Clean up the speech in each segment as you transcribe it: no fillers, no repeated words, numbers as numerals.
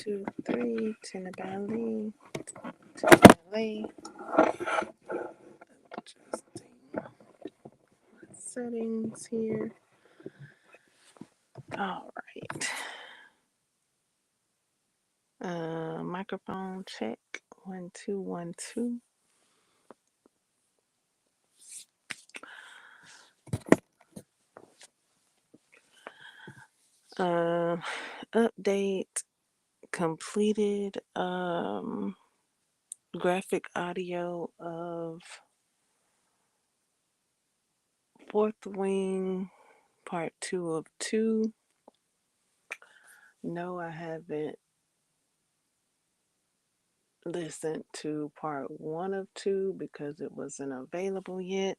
2, 3, tenor ballet, tenor ballet. Adjusting settings here. All right. Microphone check. 1, 2, 1, 2. Uh, Update completed. Graphic audio of Fourth Wing, part 2 of 2. No, I haven't listened to part 1 of 2 because it wasn't available yet.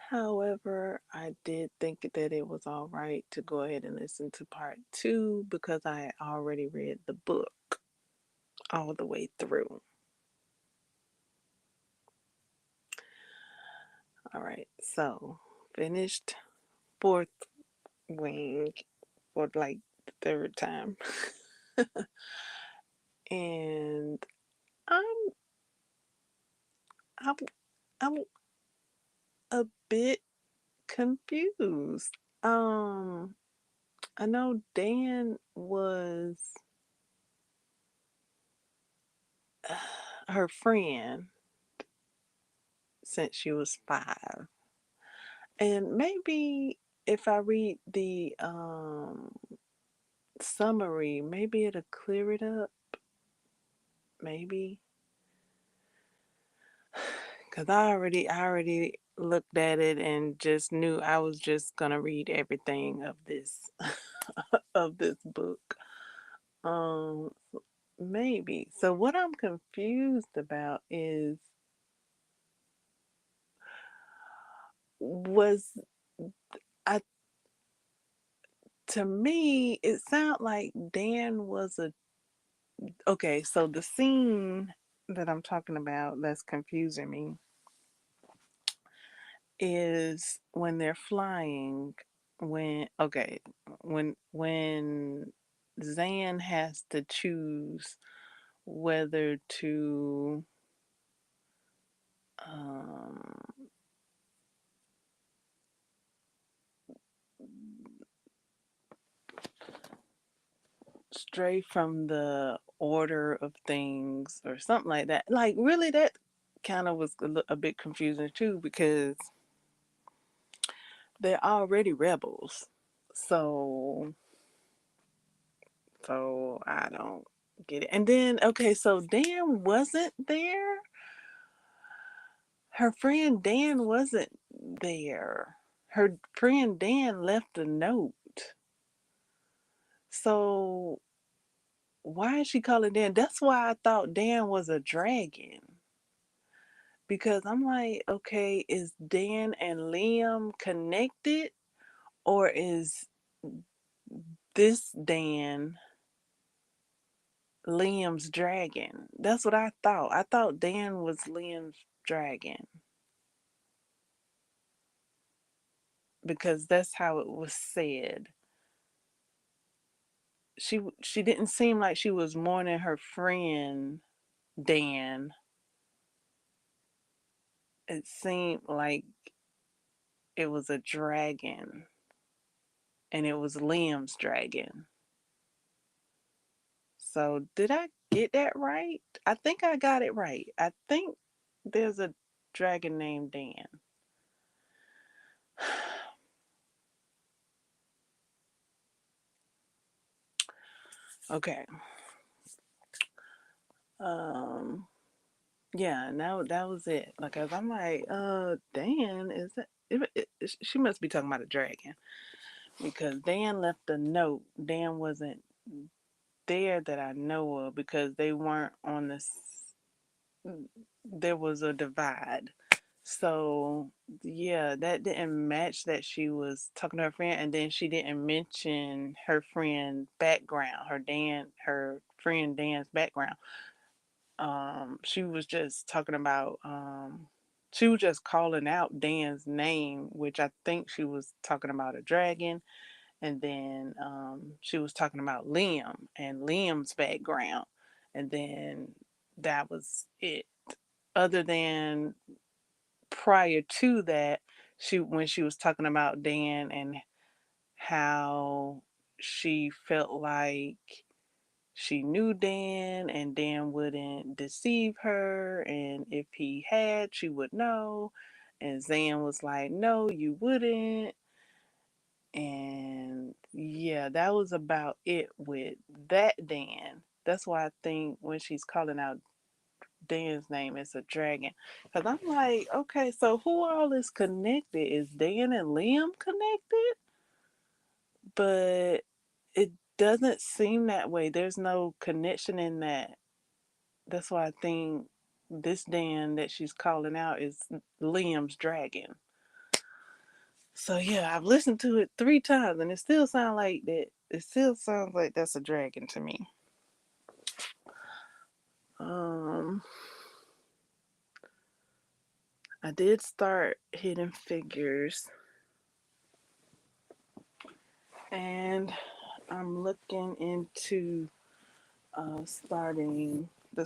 However, I did think that it was all right to go ahead and listen to part 2 because I had already read the book all the way through. All right, so finished Fourth Wing for like the third time. And I'm I'm I'm a bit confused. I know Dan was her friend since she was 5. And maybe if I read the summary, maybe it'll clear it up. Maybe. Cause I already looked at it and just knew I was just gonna read everything of this of this book. Um Maybe. So what I'm confused about is, was I to me it sounded like Dan was a okay, so the scene that I'm talking about that's confusing me is when they're flying, when Zan has to choose whether to um stray from the order of things or something like that. Like, really, that kind of was a bit confusing too because they're already rebels. So, so I don't get it. And then, okay, so Dan wasn't there. Her friend Dan wasn't there. Her friend Dan left a note. So why is she calling Dan? That's why I thought Dan was a dragon. Because I'm like, okay, is Dan and Liam connected? Or is this Dan Liam's dragon? That's what I thought. I thought Dan was Liam's dragon. Because that's how it was said. She didn't seem like she was mourning her friend Dan. It seemed like it was a dragon. And it was Liam's dragon. So did I get that right? I think I got it right. I think there's a dragon named Dan. Okay. Um yeah, and that was it. Like, cause I'm like, Dan, is that she must be talking about a dragon because Dan left a note. Dan wasn't there that I know of because they weren't on this. There was a divide. So yeah, that didn't match that she was talking to her friend, and then she didn't mention her friend background, her friend Dan's background. She was just talking about she was just calling out Dan's name, which I think she was talking about a dragon, And then she was talking about Liam and Liam's background, and then that was it. Other than prior to that, when she was talking about Dan and how she felt like she knew Dan and Dan wouldn't deceive her, and if he had, she would know. And Zan was like, no, you wouldn't. And yeah, that was about it with that Dan. That's why I think when she's calling out Dan's name, it's a dragon. Because I'm like, okay, so who all is connected? Is Dan and Liam connected? But it doesn't seem that way. There's no connection in that. That's why I think this Dan that she's calling out is Liam's dragon. So yeah, I've listened to it 3 times and it still sounds like that. It still sounds like that's a dragon to me. Um, I did start Hidden Figures, and I'm looking into starting the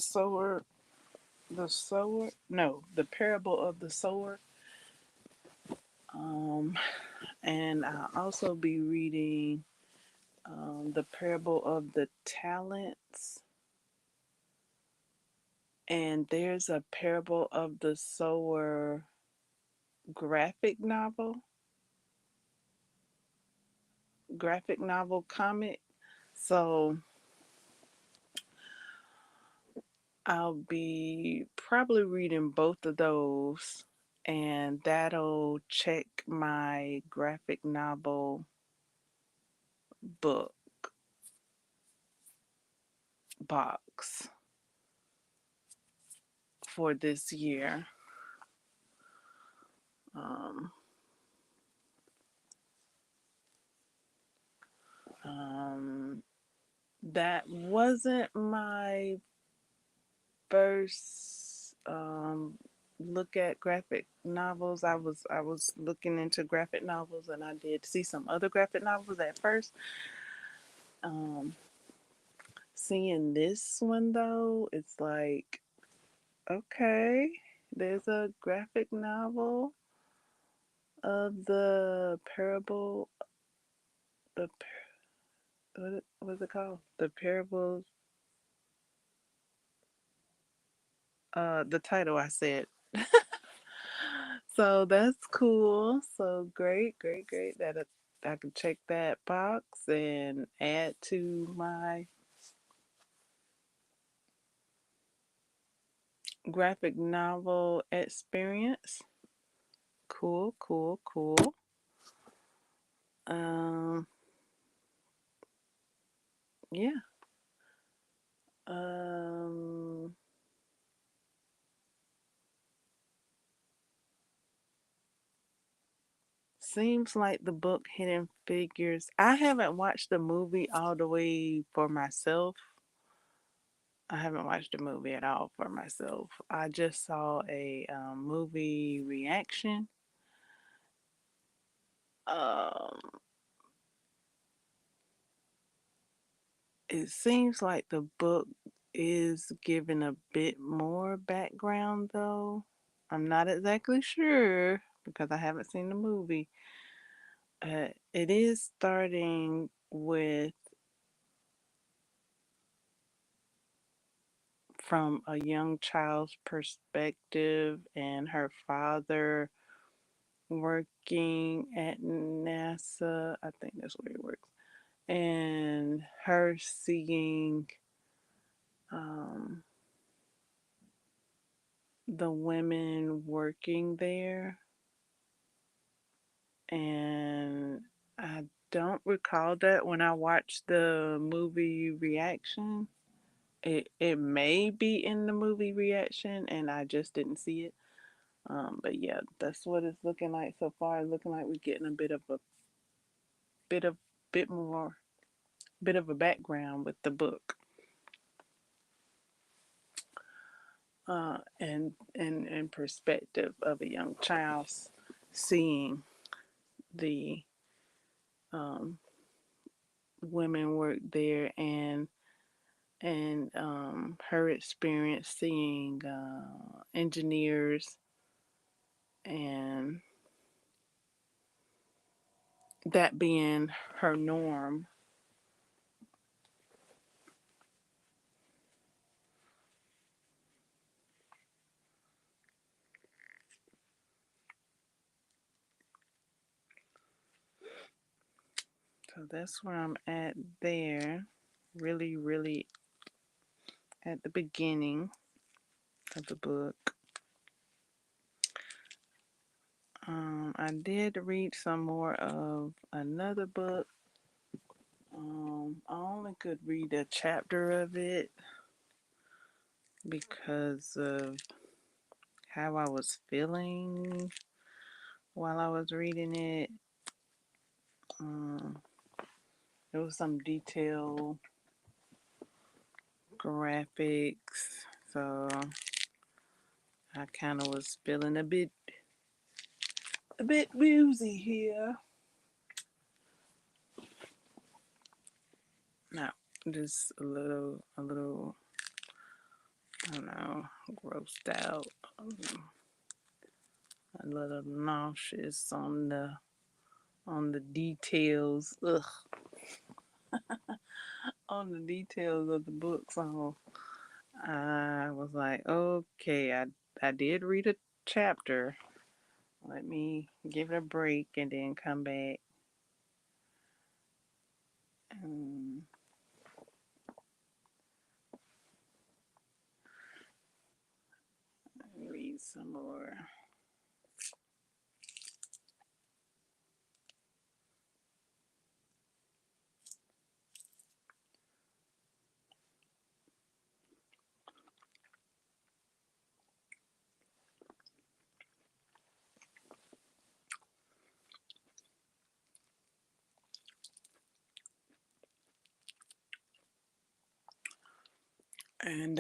Parable of the Sower. Um, and I'll also be reading the Parable of the Talents. And there's a Parable of the Sower graphic novel comic. So I'll be probably reading both of those, and that'll check my graphic novel book box for this year. Um, um, that wasn't my first look at graphic novels. I was looking into graphic novels, and I did see some other graphic novels at first. Um, Seeing this one though, it's like, okay, there's a graphic novel of the parable, the what is it called? The parables. The title I said. So that's cool. So great, great, great. That I can check that box and add to my graphic novel experience. Cool, cool, cool. Um, yeah. Um, Seems like the book Hidden Figures. I haven't watched the movie all the way for myself. I haven't watched the movie at all for myself. I just saw a movie reaction. Um, it seems like the book is giving a bit more background, though. I'm not exactly sure because I haven't seen the movie. It is starting with from a young child's perspective and her father working at NASA. I think that's where he works. And her seeing um, the women working there. And I don't recall that when I watched the movie reaction. It may be in the movie reaction and I just didn't see it. But yeah, that's what it's looking like so far. It's looking like we're getting a bit of bit more bit of a background with the book. And perspective of a young child seeing the um women worked there, and her experience seeing engineers and that being her norm. So that's where I'm at there. Really, really at the beginning of the book. I did read some more of another book. I only could read a chapter of it because of how I was feeling while I was reading it. Um, there was some detailed graphics, so I kind of was feeling a bit woozy here. No, just a little, I don't know, grossed out, a little nauseous on the details. Ugh, on the details of the book. So I was like, okay, I did read a chapter. Let me give it a break and then come back and read some more. And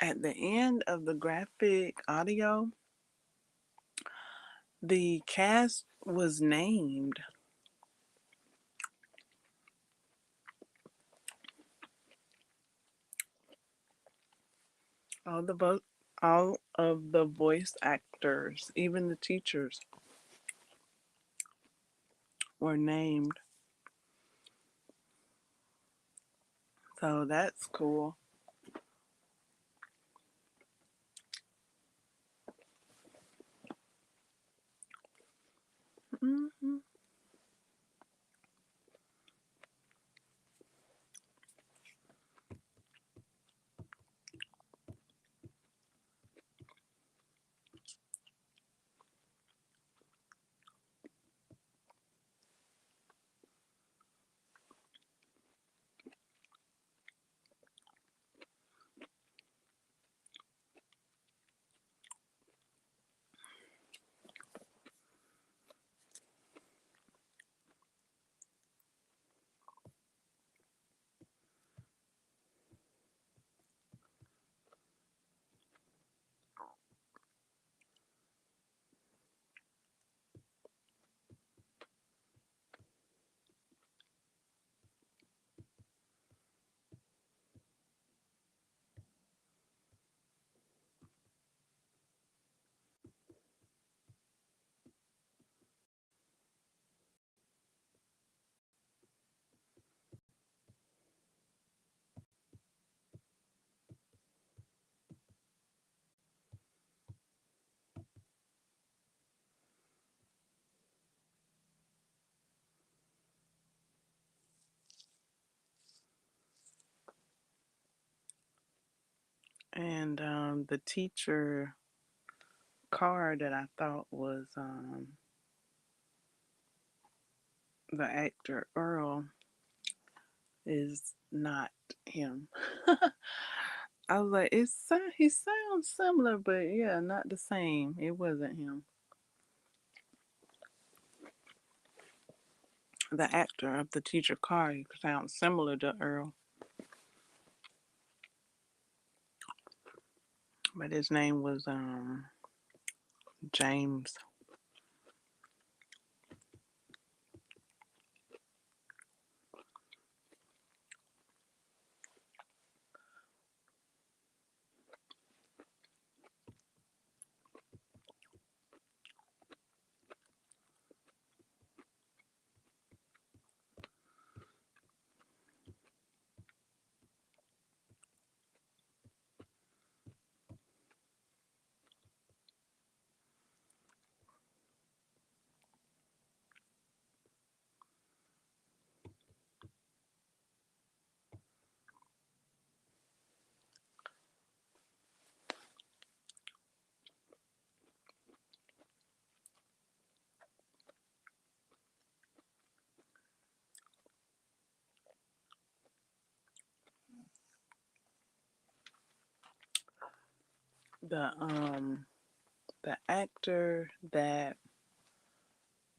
at the end of the graphic audio, the cast was named. All the all of the voice actors, even the teachers, were named. So that's cool. Hmm. And the teacher Carr that I thought was the actor Earl is not him. I was like, he sounds similar, but yeah, not the same. It wasn't him. The actor of the teacher Carr sounds similar to Earl, but his name was James. the um the actor that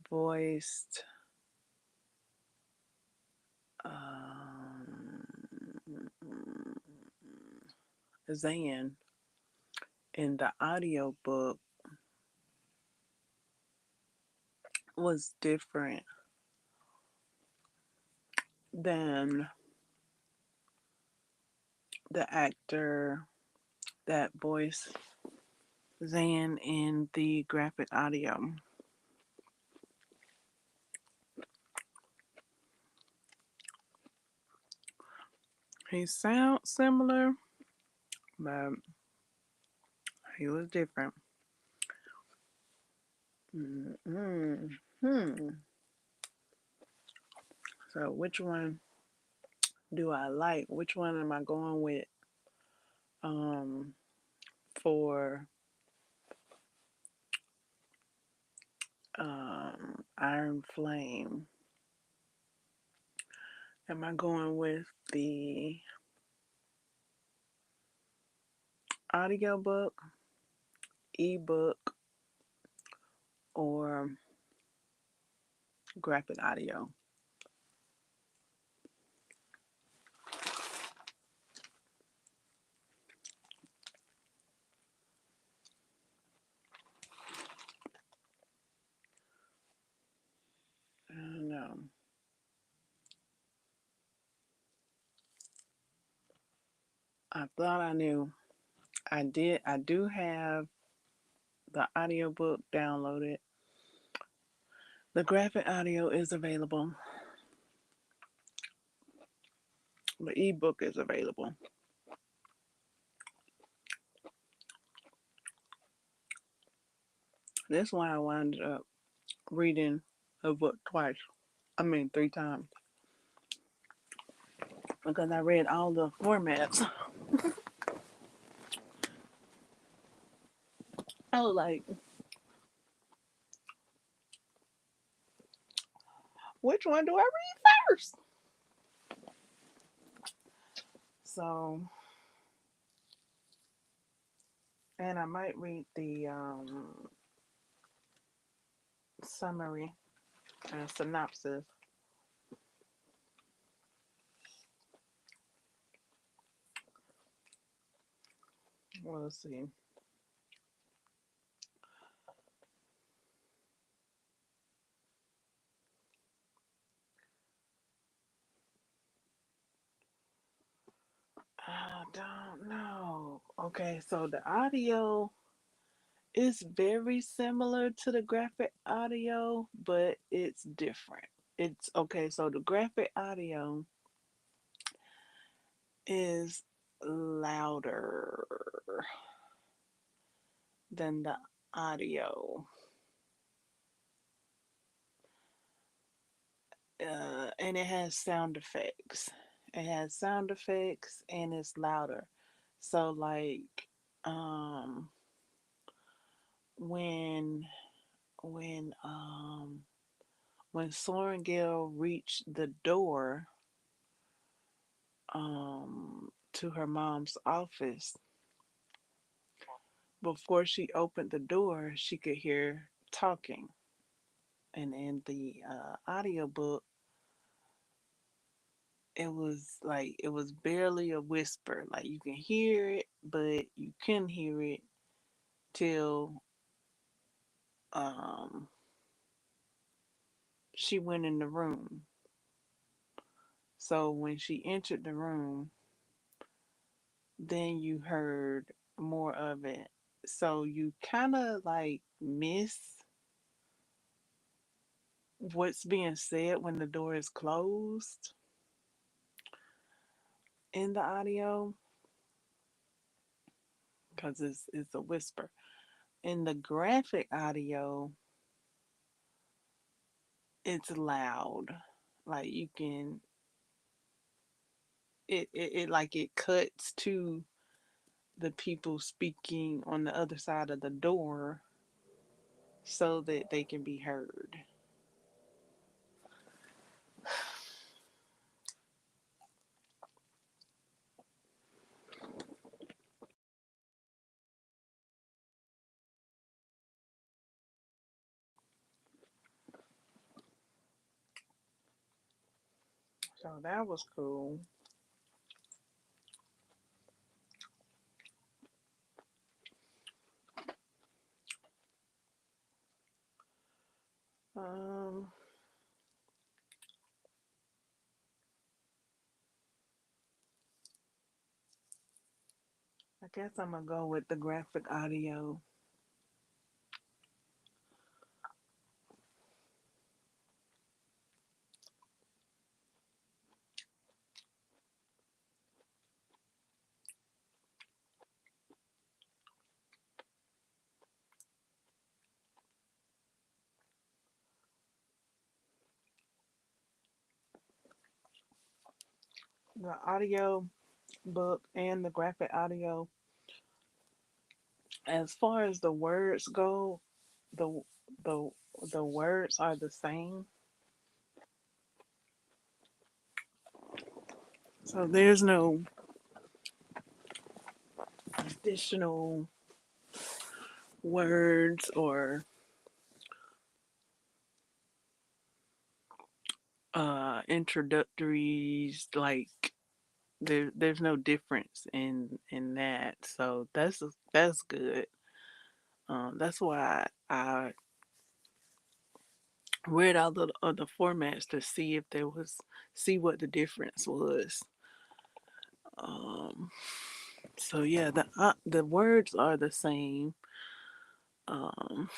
voiced um Zan in the audiobook was different than the actor that voiced Zan in the graphic audio. He sounds similar, but he was different. Hmm. So which one do I like? Which one am I going with um for Iron Flame? Am I going with the audiobook, ebook, or graphic audio? I don't know. I thought I knew. I do have the audiobook downloaded. The graphic audio is available. The ebook is available. That's why I wound up reading a book twice. I mean, three times. Because I read all the formats. I was like, which one do I read first? So, and I might read the summary and synopsis. We'll see. I don't know. Okay, so the audio is very similar to the graphic audio, but it's different. It's okay, so the graphic audio is louder than the audio. And it has sound effects. It has sound effects and it's louder. So like um when when um when Sorengale reached the door to her mom's office, before she opened the door, she could hear talking. And in the audiobook, it was barely a whisper. Like you can hear it, but you couldn't hear it till um, she went in the room. So when she entered the room, then you heard more of it. So you kind of like miss what's being said when the door is closed in the audio because it's a whisper. In the graphic audio, it's loud. Like you can it like it cuts to the people speaking on the other side of the door so that they can be heard. So that was cool. Um, I guess I'm gonna go with the graphic audio. The audio book and the graphic audio. As far as the words go, the the the words are the same. So there's no additional words or introductories, like there's no difference in that. So that's good. That's why I read all the other formats to see if there was see what the difference was. Um, so yeah, the words are the same. Um,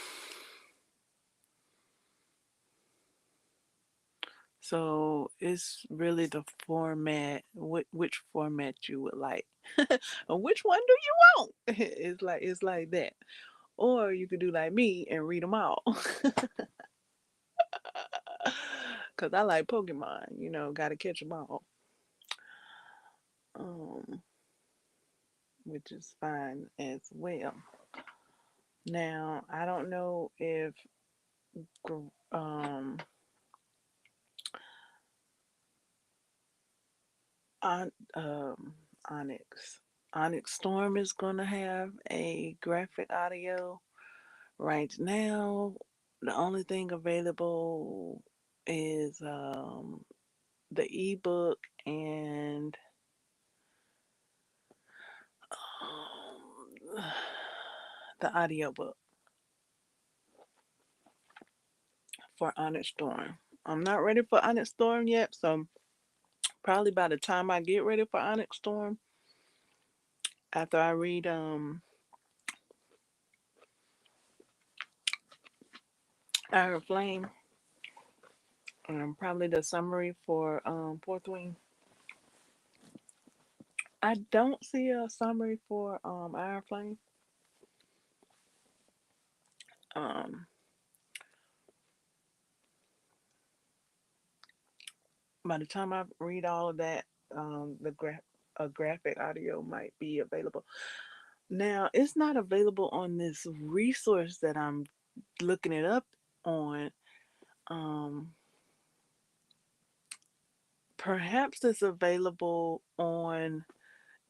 so it's really the format, which format you would like, or which one do you want? It's like that. Or you could do like me and read them all. Cause I like Pokemon, gotta catch them all. Um, which is fine as well. Now I don't know if um on Onyx Onyx Storm is gonna have a graphic audio. Right now, the only thing available is the ebook and um, the audiobook for Onyx Storm. I'm not ready for Onyx Storm yet, so probably by the time I get ready for Onyx Storm, after I read Iron Flame, probably the summary for Fourth Wing. I don't see a summary for Iron Flame. Um, by the time I read all of that, a graphic audio might be available. Now, it's not available on this resource that I'm looking it up on. Um, Perhaps it's available on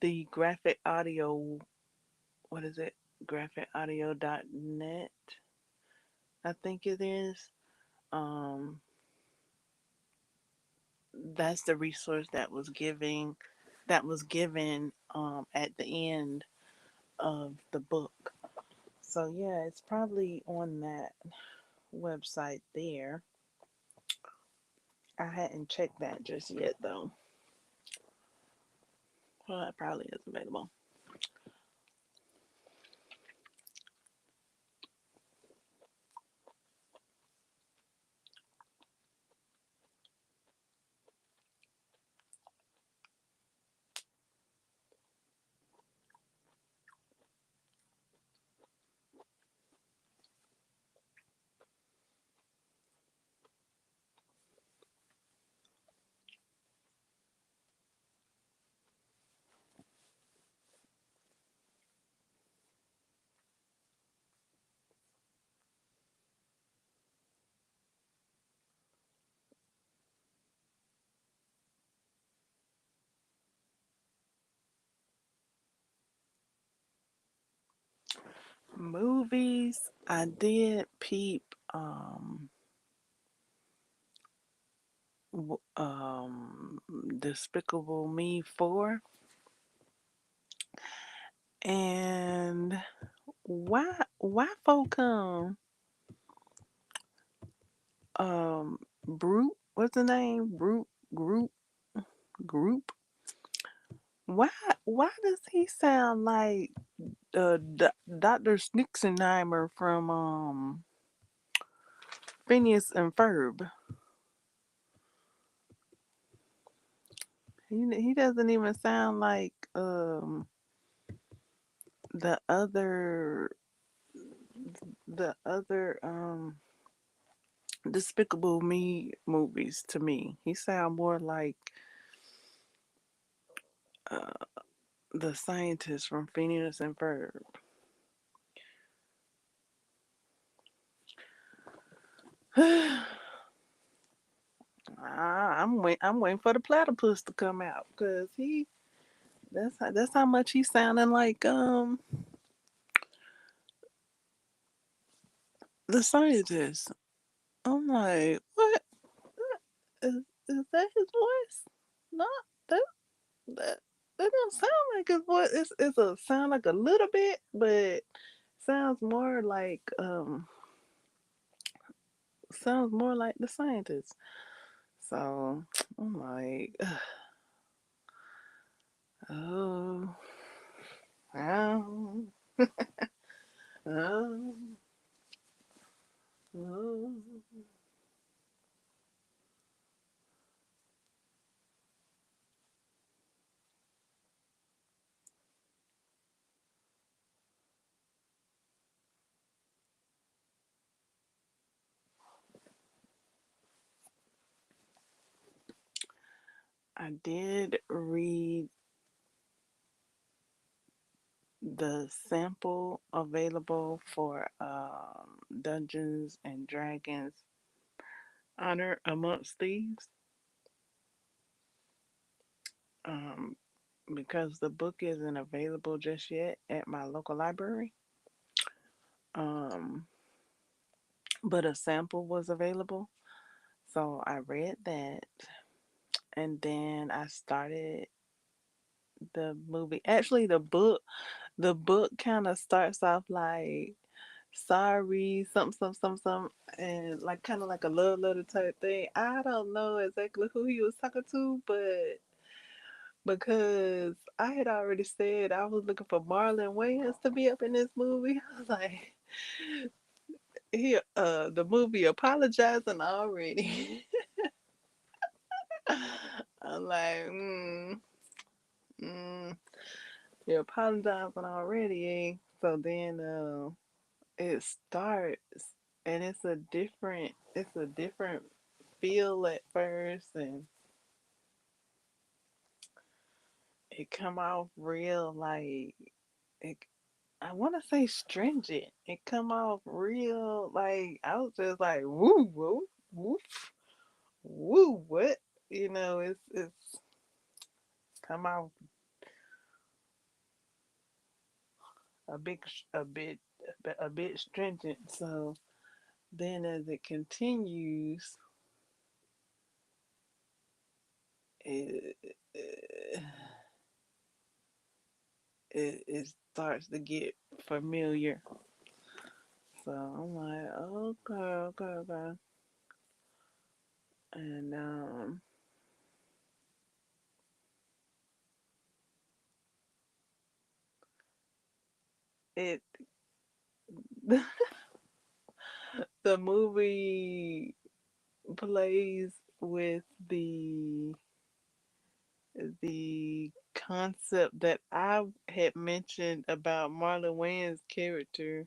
the graphic audio. What is it? Graphicaudio.net. I think it is. Um, that's the resource that was given at the end of the book. So yeah, it's probably on that website there. I hadn't checked that just yet though. Well, that probably is available. Movies, I did peep Despicable Me 4. And why folk come Brute, what's the name? Group. Why why does he sound like Dr. Snixenheimer from Phineas and Ferb? He doesn't even sound like the other the other Despicable Me movies to me. He sound more like uh the scientist from Phineas and Ferb. I'm waiting for the platypus to come out because that's how much he's sounding like the scientist. I'm like, what is that his voice? Not that that that don't sound like his voice. It's a sound like a little bit, but sounds more like sounds more like the scientist. So I'm like, oh, oh, oh, oh. I did read the sample available for Dungeons and Dragons Honor Amongst Thieves, um, because the book isn't available just yet at my local library. Um, but a sample was available, so I read that, and then I started the movie. Actually, the book kind of starts off like sorry, something, and like kind of like a love letter type thing. I don't know exactly who he was talking to, but because I had already said I was looking for Marlon Wayans to be up in this movie, I was like, the movie apologizing already. I'm like, mm, you're apologizing already, eh? So then, it starts and it's a different feel at first, and it come off real like it, I want to say stringent. It come off real like I was just like woo woo woo woo what, it's come off a big a bit stringent. So then as it continues, it it, it starts to get familiar. So I'm like, okay, okay, okay. And it the movie plays with the concept that I had mentioned about Marlon Wayans' character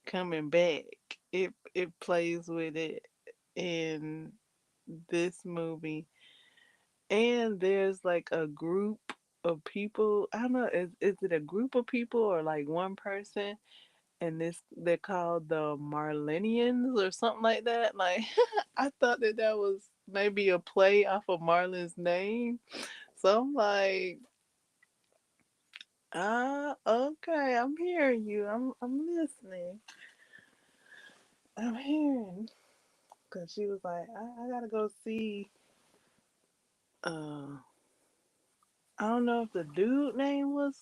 coming back. It plays with it in this movie, and there's like a group of people. I don't know, is it a group of people or like one person? And this they're called the Marlenians or something like that. Like I thought that was maybe a play off of Marlon's name. So I'm like, okay, I'm hearing you. I'm listening. I'm hearing. Cause she was like, I gotta go see. Uh, I don't know if the dude name was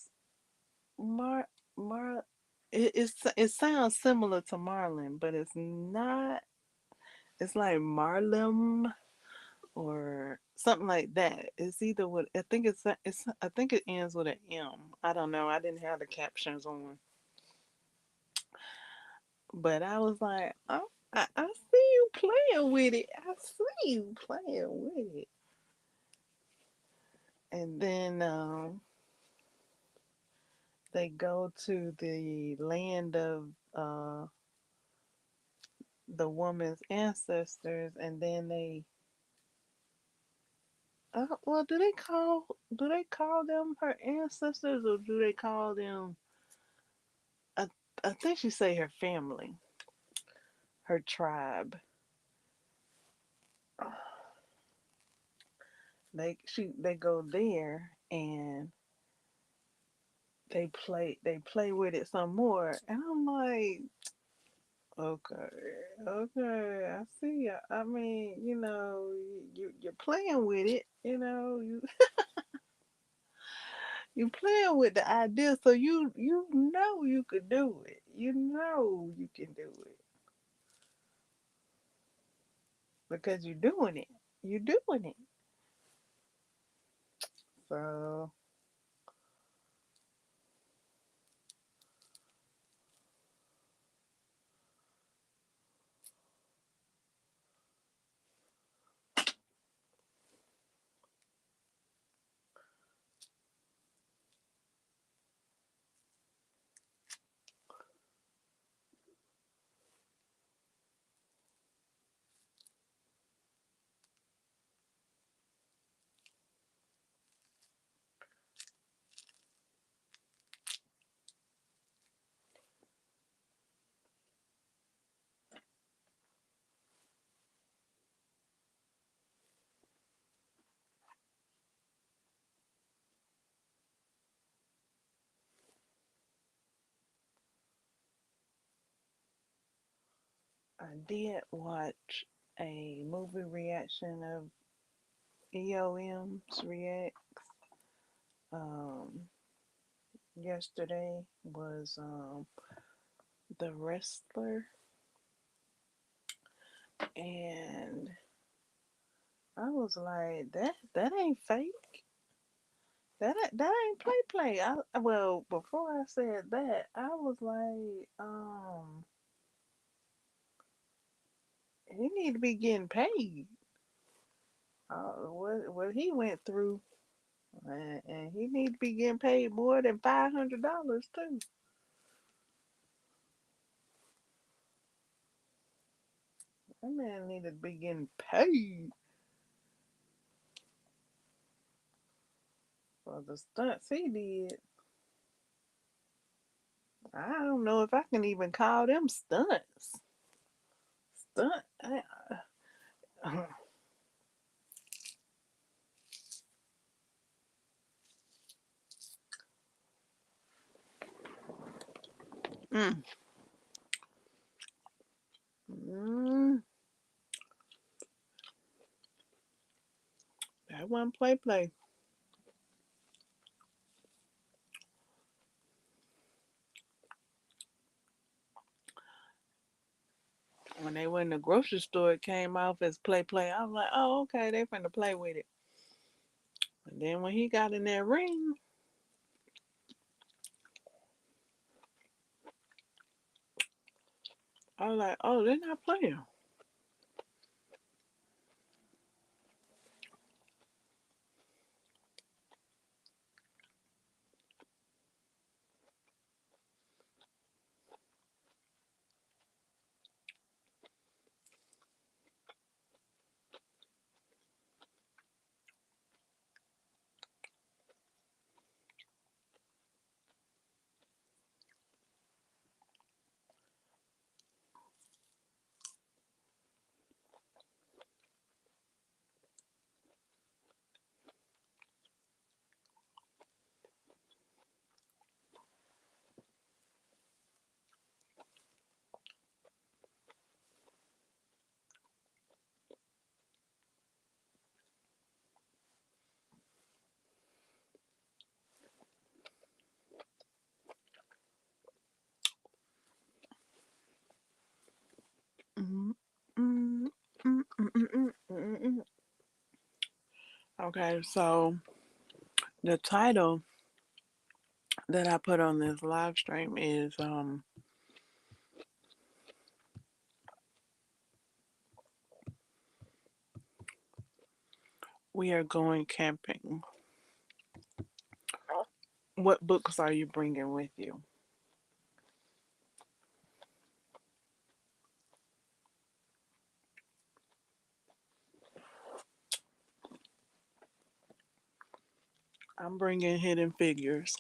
Mar Mar. It sounds similar to Marlin, but it's not. It's like Marlem or something like that. It's either with I think it ends with an M. I don't know. I didn't have the captions on, but I was like, oh, I see you playing with it. I see you playing with it. And then they go to the land of the woman's ancestors, and then well, do they call them her ancestors, or do they call them? I, I think she say her family, her tribe. They go there and they play with it some more, and I'm like, okay, okay, I see. I mean, you're playing with it. You playing with the idea, so you know you could do it. You know you can do it because you're doing it. You're doing it. So I did watch a movie reaction of EOM's react. Um, Yesterday was the wrestler, and I was like, that ain't fake. That ain't play. Well, before I said that, I was like, he need to be getting paid. What he went through, and he need to be getting paid more than $500 too. That man need to be getting paid for the stunts he did. I don't know if I can even call them stunts. Stunt. Mm. Mm. That wasn't play. When they went in the grocery store, it came off as play. I was like, oh, okay, they finna play with it. And then when he got in that ring, I was like, oh, they're not playing. Okay, so the title that I put on this live stream is We Are Going Camping. What books are you bringing with you? I'm bringing Hidden Figures.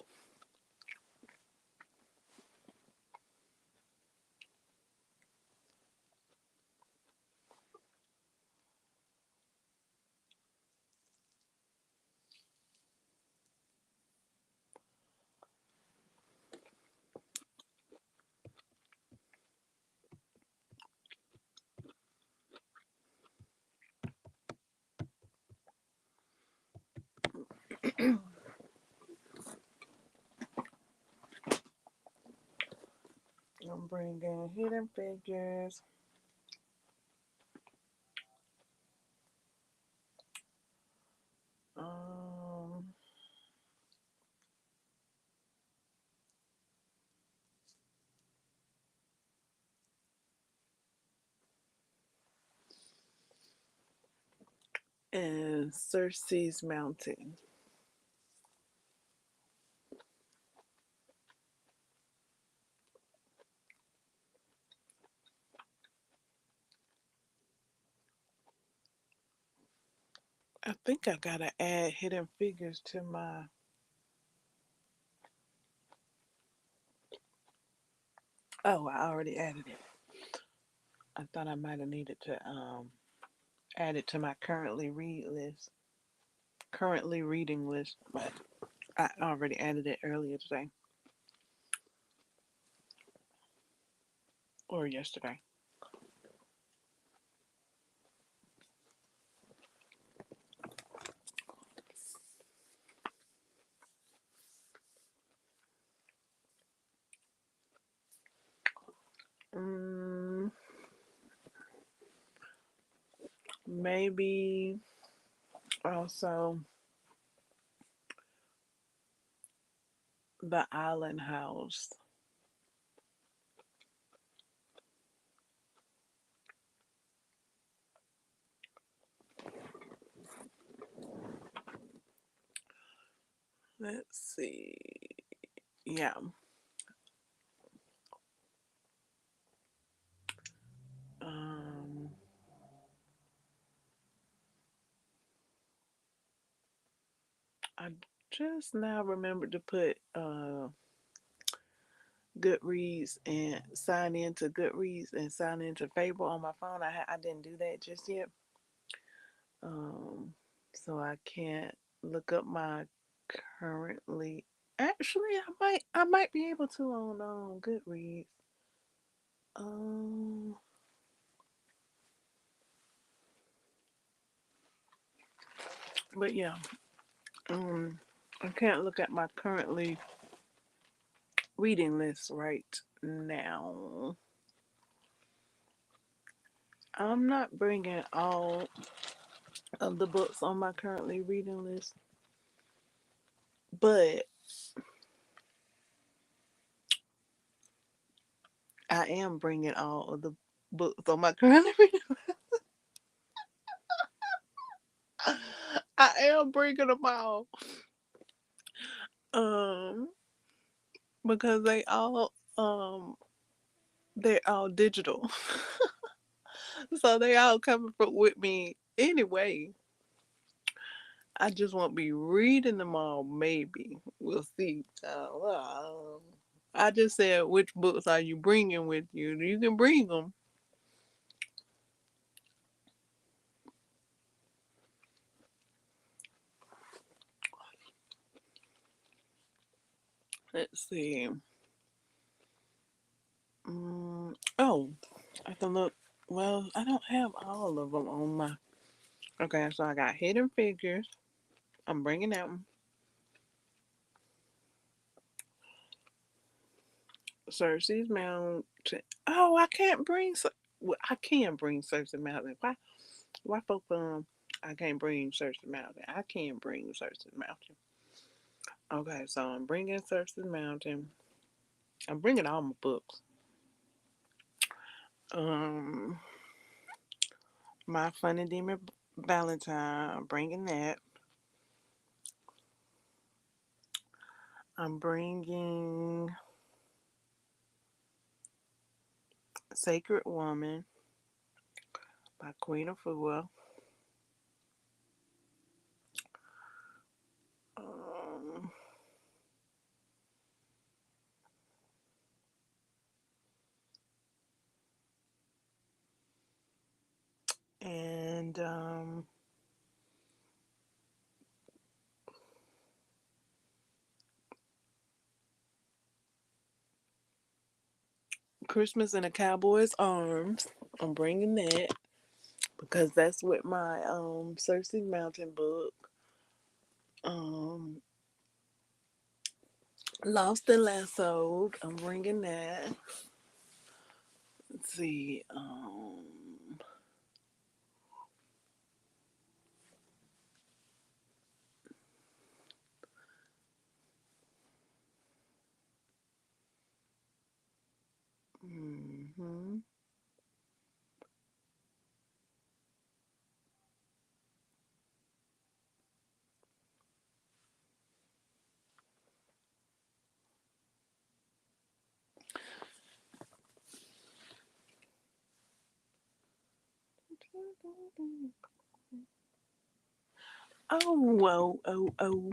I'm bringing Hidden Figures. Um, and Cersei's Mountain. I think I gotta add Hidden Figures to my. Oh, I already added it. I thought I might have needed to add it to my currently reading list, but I already added it earlier today or yesterday. Mm, maybe also The Island House. Let's see. Yeah. Um, I just now remembered to put Goodreads and sign into Goodreads and sign into Fable on my phone. I didn't do that just yet. Um, so I can't look up my currently. Actually, I might be able to on Goodreads. Um, but yeah, um, I can't look at my currently reading list right now. I'm not bringing all of the books on my currently reading list, but I am bringing all of the books on my currently reading. I am bringing them all, um, because they're all digital, so they all coming from with me anyway. I just won't be reading them all. Maybe we'll see. I just said, which books are you bringing with you? You can bring them. Let's see. Oh, I can look. Well, I don't have all of them on my. Okay, so I got Hidden Figures. I'm bringing that one. Cersei's Mountain. Oh, I can't bring. Well, I can bring Cersei's Mountain. Why? Why folk I can't bring Cersei Mountain. I can't bring Cersei Mountain. Okay, so I'm bringing Cersei Mountain. I'm bringing all my books. Um, my Funny Demon Valentine. I'm bringing that. I'm bringing Sacred Woman by Queen of Afua. Um, and Christmas in a Cowboy's Arms. I'm bringing that because that's with my Cersei Mountain book. Um, Lost and Lassoed. I'm bringing that. Let's see. Mm-hmm. Oh, whoa, oh, oh.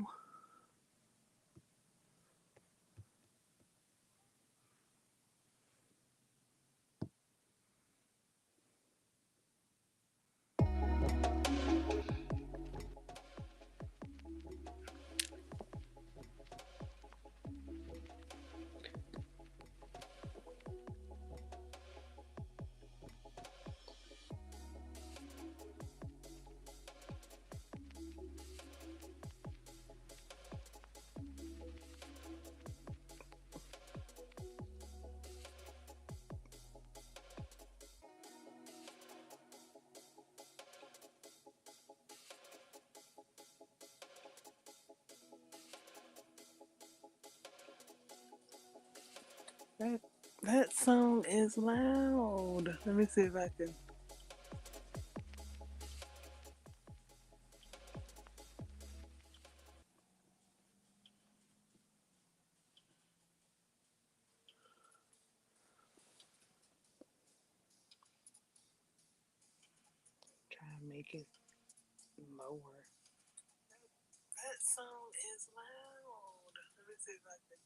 That that song is loud. Let me see if I can try and make it lower. That song is loud. Let me see if I can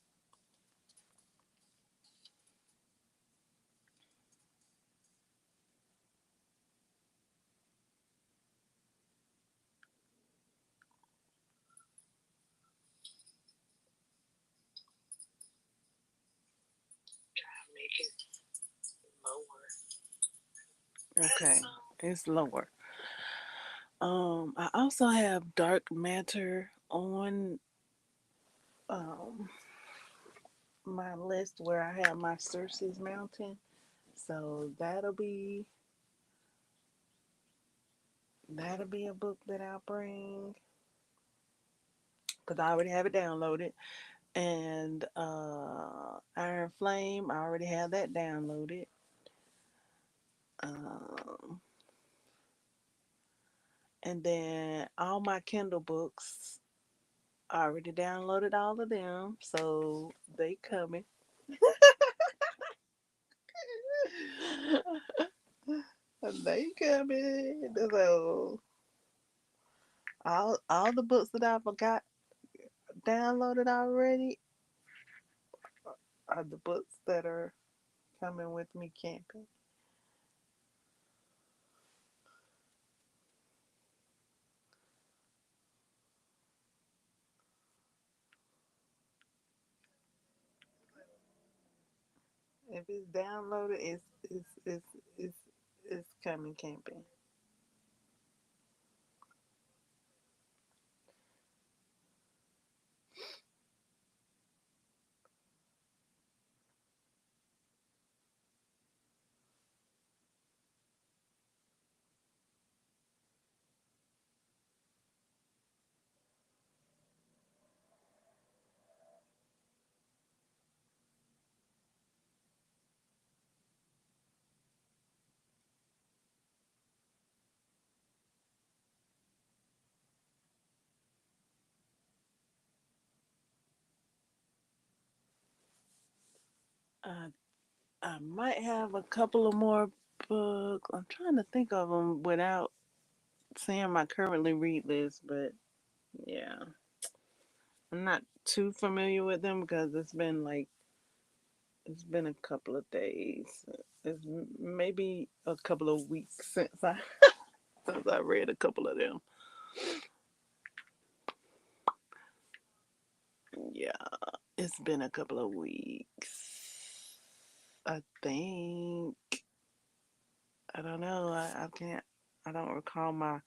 make it lower. Okay, it's lower. I also have Dark Matter on um my list where I have my Cersei's Mountain. So that'll be a book that I'll bring because I already have it downloaded. And Iron Flame, I already have that downloaded. Um, and then all my Kindle books, I already downloaded all of them, so they coming. They coming. So all the books that I forgot downloaded already are the books that are coming with me camping. If it's downloaded, it's it's coming camping. Uh, I might have a couple of more books. I'm trying to think of them without saying my currently read list, but yeah, I'm not too familiar with them because it's been a couple of days. It's maybe a couple of weeks since I read a couple of them. Yeah, it's been a couple of weeks. I think I don't know. I can't. I don't recall my.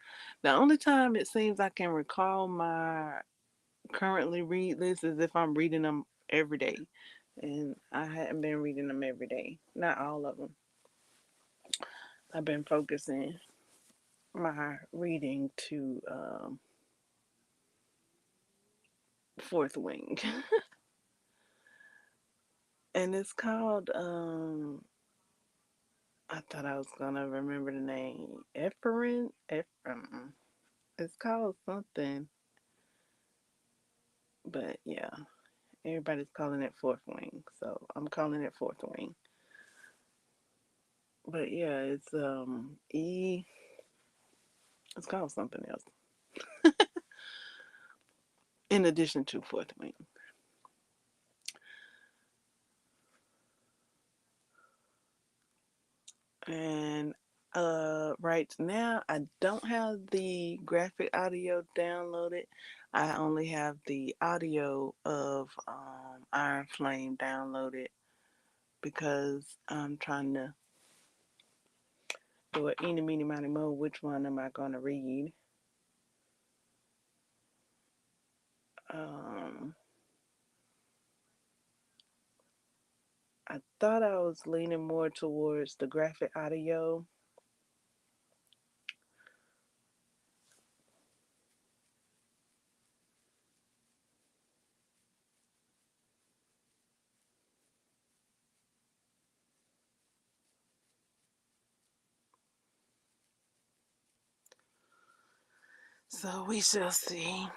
The only time it seems I can recall my currently read list is if I'm reading them every day, and I hadn't been reading them every day. Not all of them. I've been focusing my reading to Fourth Wing, and it's called. I thought I was gonna remember the name. Ephraim. Ephraim. It's called something, but yeah, everybody's calling it Fourth Wing, so I'm calling it Fourth Wing. But yeah, it's called something else in addition to Fourth Wing. And right now I don't have the graphic audio downloaded. I only have the audio of Iron Flame downloaded because I'm trying to do it eeny meeny miny mo. Which one am I gonna read? Um I thought I was leaning more towards the graphic audio. So we shall see.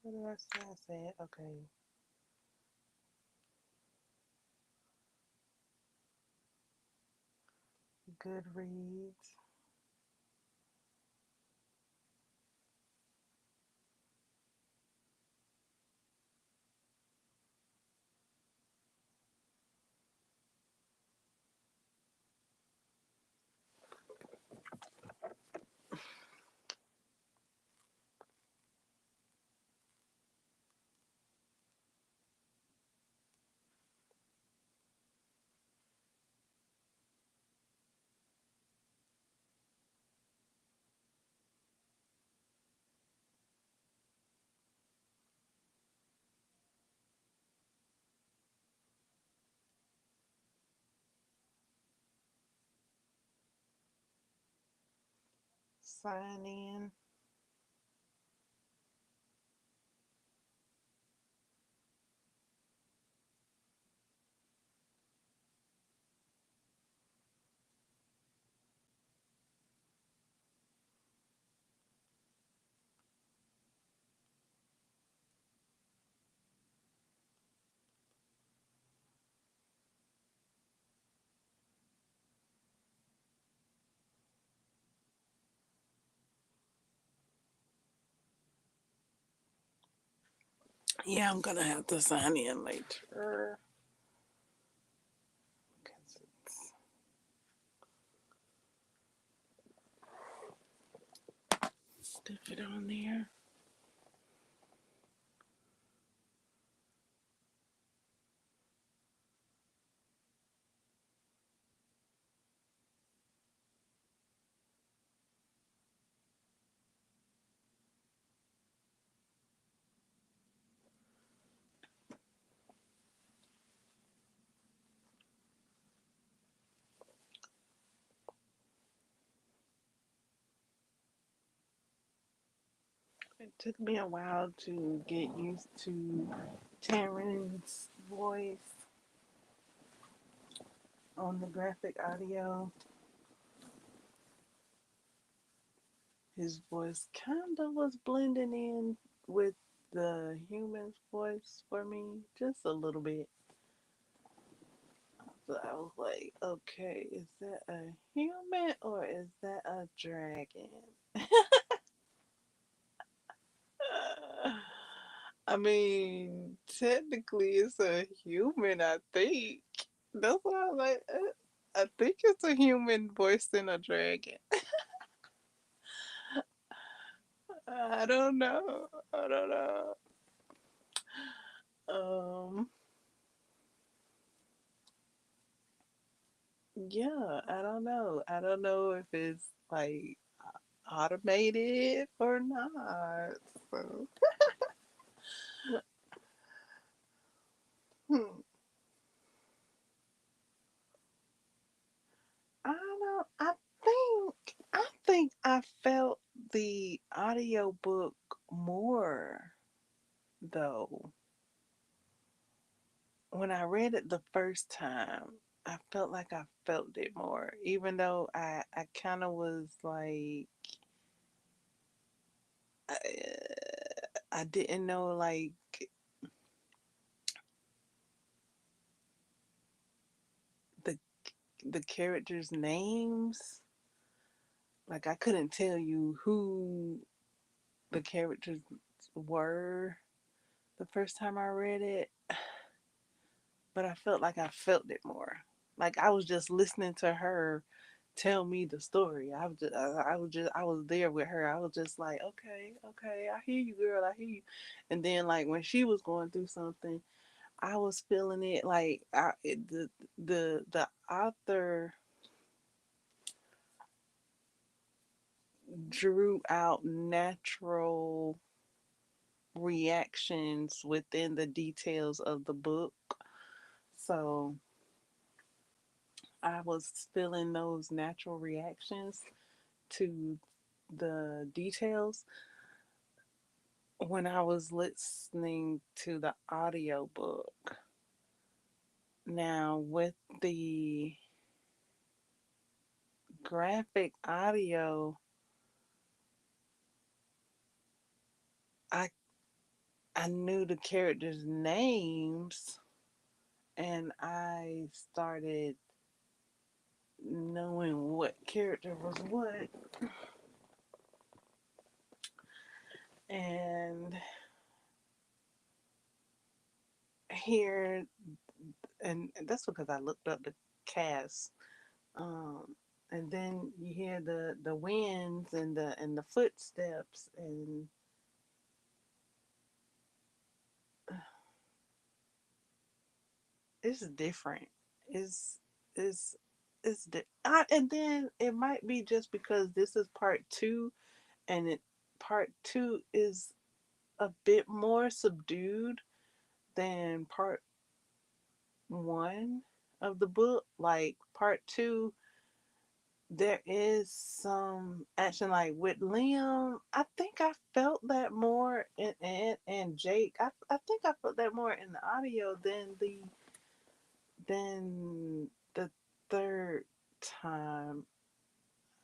What did I say? I said, okay. Goodreads. Sign in. Yeah, I'm gonna have to sign in later. 'Cause it's different on there. It took me a while to get used to Taryn's voice on the graphic audio. His voice kind of was blending in with the human's voice for me, just a little bit. So I was like, okay, is that a human or is that a dragon? I mean, technically it's a human, I think. That's why I'm like, I think it's a human voicing a dragon. I don't know. I don't know. Um, yeah, I don't know. I don't know if it's like automated or not. So, hmm. I don't know. I think I felt the audiobook more though. When I read it the first time, I felt like I felt it more, even though I kind of was like, I, I didn't know like the the characters' names. Like I couldn't tell you who the characters were the first time I read it, but I felt like I felt it more. Like I was just listening to her tell me the story. I was there with her. I was just like, okay, okay, I hear you, girl, I hear you. And then like when she was going through something, I was feeling it. Like the author drew out natural reactions within the details of the book. So I was feeling those natural reactions to the details when I was listening to the audiobook. Now, with the graphic audio, I I knew the characters' names and I started knowing what character was what. And here, and that's because I looked up the cast. Um, and then you hear the winds and the footsteps, and it's different. It's it's and then it might be just because this is part two, and part two is a bit more subdued than part one of the book. Like part two, there is some action. Like with Liam, I think I felt that more and Jake. I think I felt that more in the audio than the third time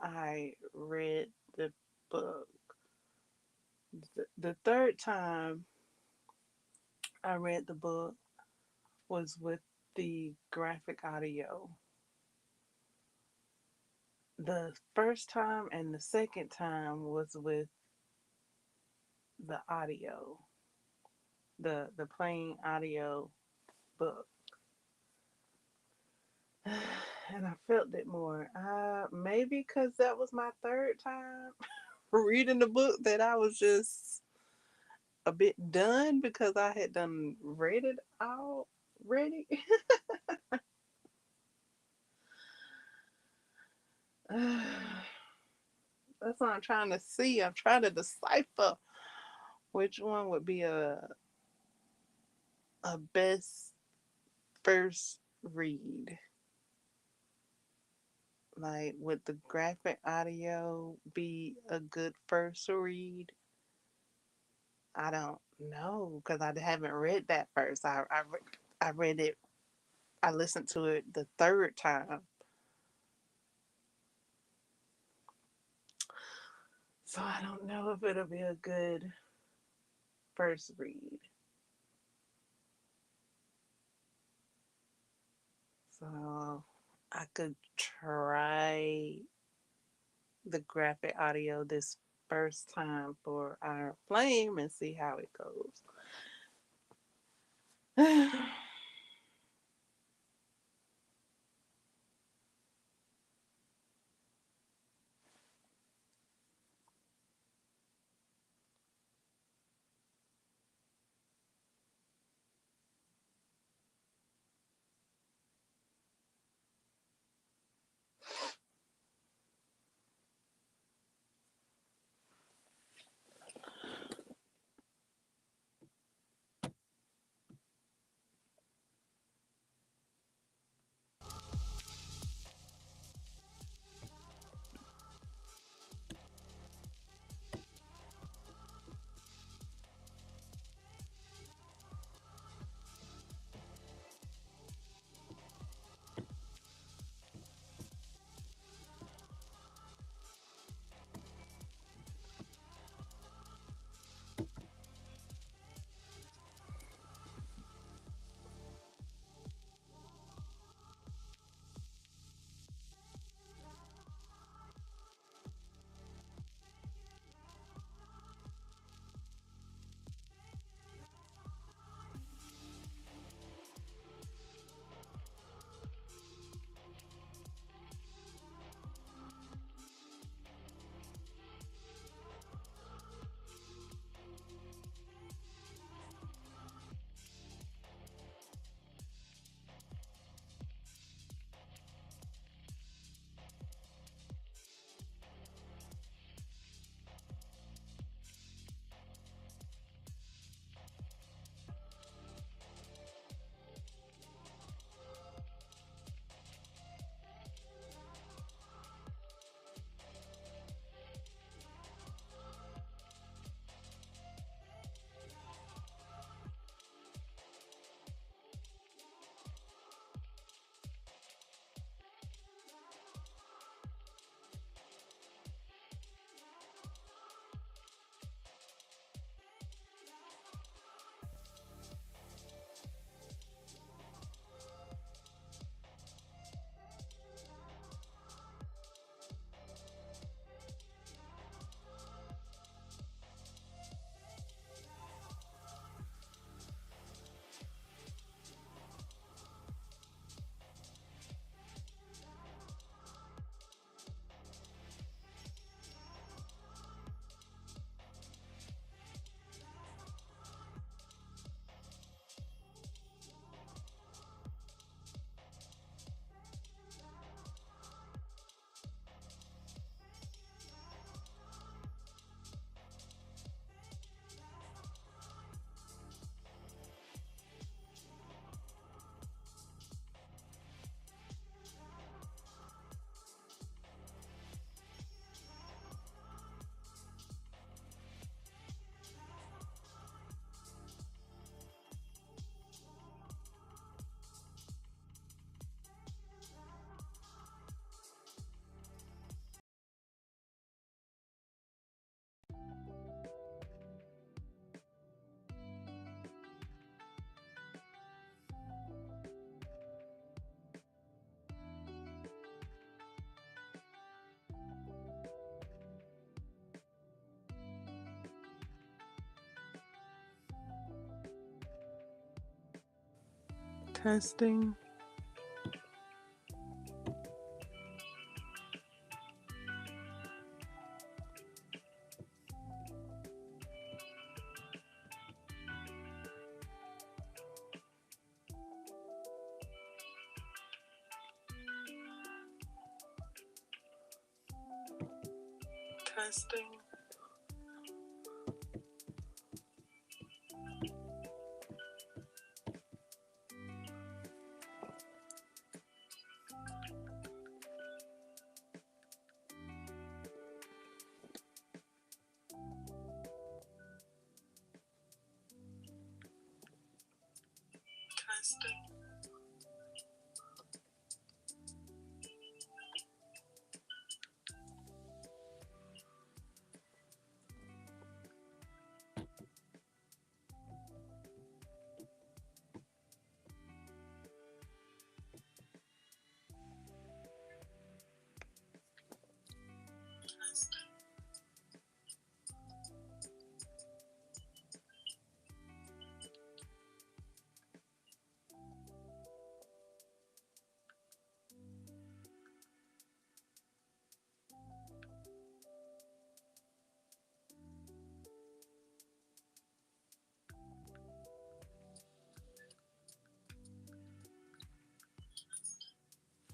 I read the book. The third time I read the book was with the graphic audio. The first time and the second time was with the audio, the plain audio book. And I felt it more. Maybe because that was my third time reading the book that I was just a bit done because I had done read it already. That's what I'm trying to see. I'm trying to decipher which one would be a best first read. Like, would the graphic audio be a good first read? I don't know because I haven't read that first. I read it. I listened to it the third time, so I don't know if it'll be a good first read. So I could try the graphic audio this first time for our flame and see how it goes. Testing. Testing.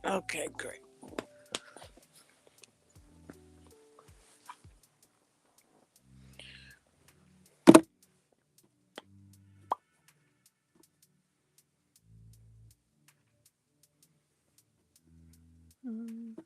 Okay, great. Mm.